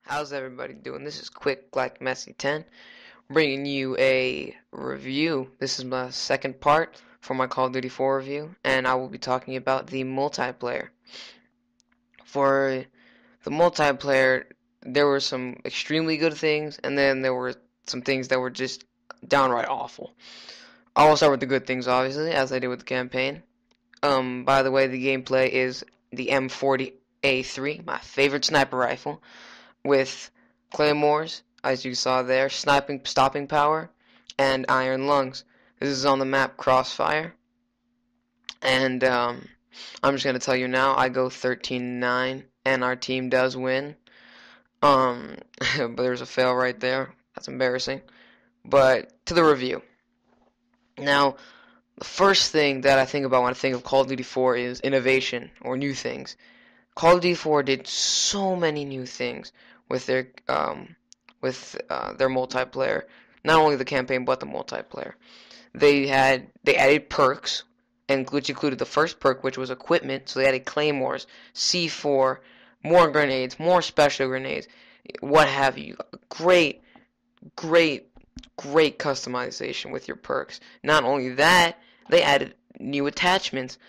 How's everybody doing? This is Quick Black Messy 10, bringing you a review. This is my second part for my Call of Duty 4 review, and I will be talking about the multiplayer. For the multiplayer, there were some extremely good things, and then there were some things that were just downright awful. I will start with the good things, obviously, as I did with the campaign. By the way, the gameplay is the M40A3, my favorite sniper rifle, with claymores, as you saw there, sniping, stopping power, and iron lungs. This is on the map Crossfire, and I'm just gonna tell you now, I go 13-9, and our team does win. But there's a fail right there. That's embarrassing. But to the review. Now, the first thing that I think about when I think of Call of Duty 4 is innovation or new things. Call of Duty 4 did so many new things with their multiplayer. Not only the campaign, but the multiplayer. They added perks, and which included the first perk, which was equipment. So they added claymores, C4, more grenades, more special grenades, what have you. Great, great, great customization with your perks. Not only that, they added new attachments.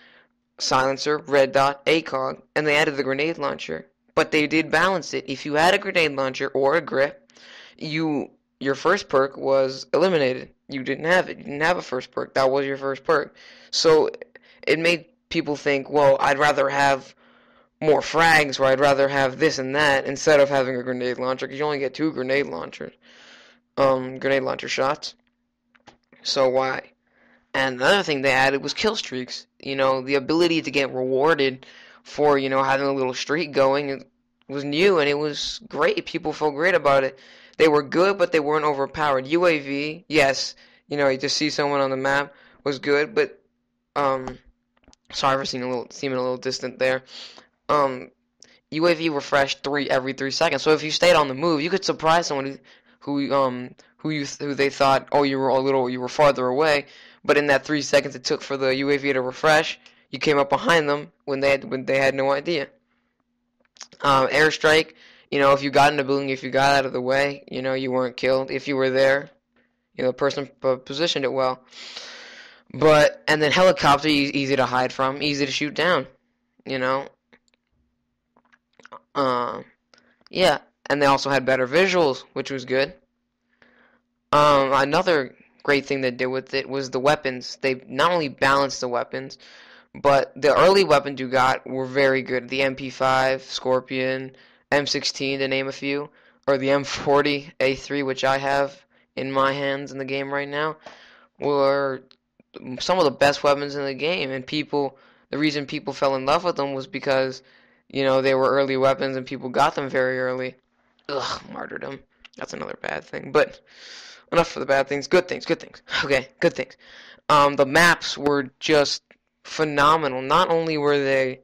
Silencer, red dot, ACOG, and they added the grenade launcher. But they did balance it. If you had a grenade launcher or a grip, your first perk was eliminated. You didn't have it. You didn't have a first perk. That was your first perk. So it made people think, well, I'd rather have more frags, or I'd rather have this and that instead of having a grenade launcher, because you only get two grenade launcher shots. So why? And another thing they added was kill streaks. The ability to get rewarded for, having a little streak going was new, and it was great. People felt great about it. They were good, but they weren't overpowered. UAV, yes, you just see someone on the map was good, but, sorry for seeming a little distant there. UAV refreshed every 3 seconds, so if you stayed on the move, you could surprise someone who they thought, oh, you were farther away. But in that 3 seconds it took for the UAV to refresh, you came up behind them when they had no idea. Airstrike, if you got in the building, if you got out of the way, you weren't killed. If you were there, the person positioned it well. And then helicopter, easy to hide from, easy to shoot down. Yeah. And they also had better visuals, which was good. Another great thing they did with it was the weapons. They not only balanced the weapons, but the early weapons you got were very good. The MP5, Scorpion, M16 to name a few, or the M40A3, which I have in my hands in the game right now, were some of the best weapons in the game. And the reason people fell in love with them was because, they were early weapons and people got them very early. Ugh, martyrdom. That's another bad thing, but enough for the bad things. Good things. Okay, good things. The maps were just phenomenal. Not only were they,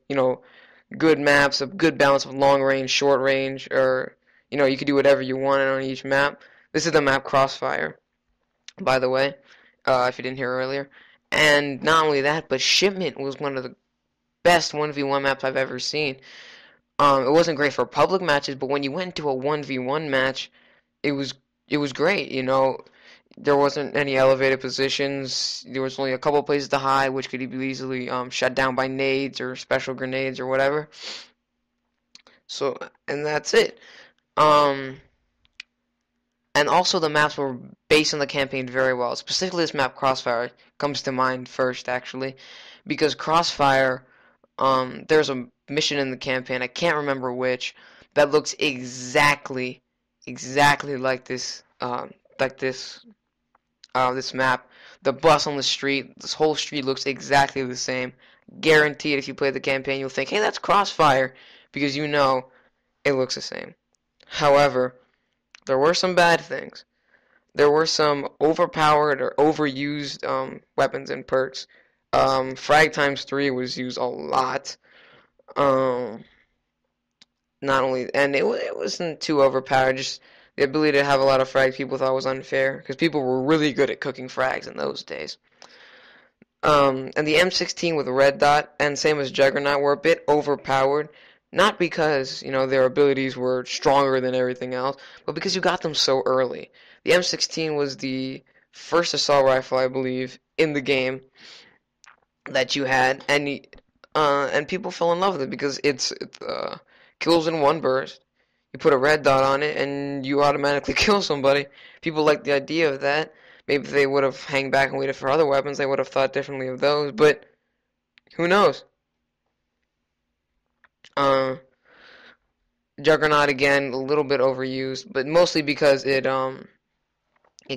good maps, a good balance of long range, short range, or, you could do whatever you wanted on each map. This is the map Crossfire, by the way, if you didn't hear earlier. And not only that, but Shipment was one of the best 1v1 maps I've ever seen. It wasn't great for public matches, but when you went into a 1v1 match, it was great. There wasn't any elevated positions. There was only a couple places to hide, which could be easily shut down by nades or special grenades or whatever. So, and that's it. And also the maps were based on the campaign very well. Specifically, this map Crossfire comes to mind first, actually, because Crossfire, there's a mission in the campaign, I can't remember which, that looks exactly like this this map. The bus on the street, this whole street looks exactly the same. Guaranteed, if you play the campaign, you'll think, hey, that's Crossfire, because it looks the same. However, there were some bad things. There were some overpowered or overused weapons and perks. Frag times 3 was used a lot. Not only, and it wasn't too overpowered, just the ability to have a lot of frags people thought was unfair, because people were really good at cooking frags in those days. And the M16 with red dot, and same as Juggernaut, were a bit overpowered, Not because, their abilities were stronger than everything else, but because you got them so early. The M16 was the first assault rifle, I believe, in the game that you had, and people fell in love with it because it kills in one burst. You put a red dot on it, and you automatically kill somebody. People like the idea of that. Maybe if they would have hang back and waited for other weapons, they would have thought differently of those, but who knows? Uh, Juggernaut again, a little bit overused, but mostly because it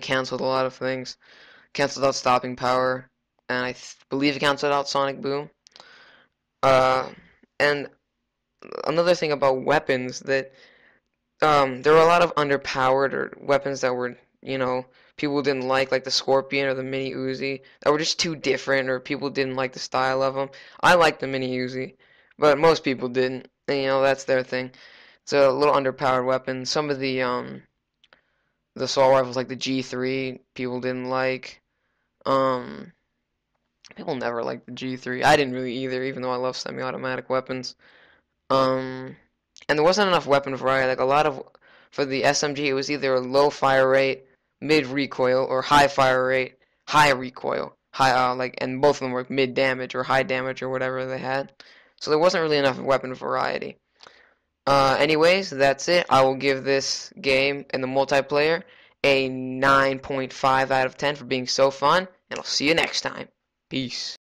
canceled a lot of things. Canceled out stopping power, and I believe it canceled out sonic boom. Uh, and another thing about weapons that there were a lot of underpowered or weapons that were, people didn't like the Scorpion or the Mini Uzi, that were just too different, or people didn't like the style of them. I liked the Mini Uzi, but most people didn't. And, that's their thing. It's a little underpowered weapon. Some of the assault rifles like the G3, people didn't like. Um, People never liked the G3. I didn't really either, even though I love semi-automatic weapons. Um, and there wasn't enough weapon variety. Like a lot of for the SMG, it was either a low fire rate, mid recoil, or high fire rate, high recoil, and both of them were mid damage or high damage or whatever they had. So there wasn't really enough weapon variety. Anyways, that's it. I will give this game and the multiplayer a 9.5 out of 10 for being so fun, and I'll see you next time. Peace.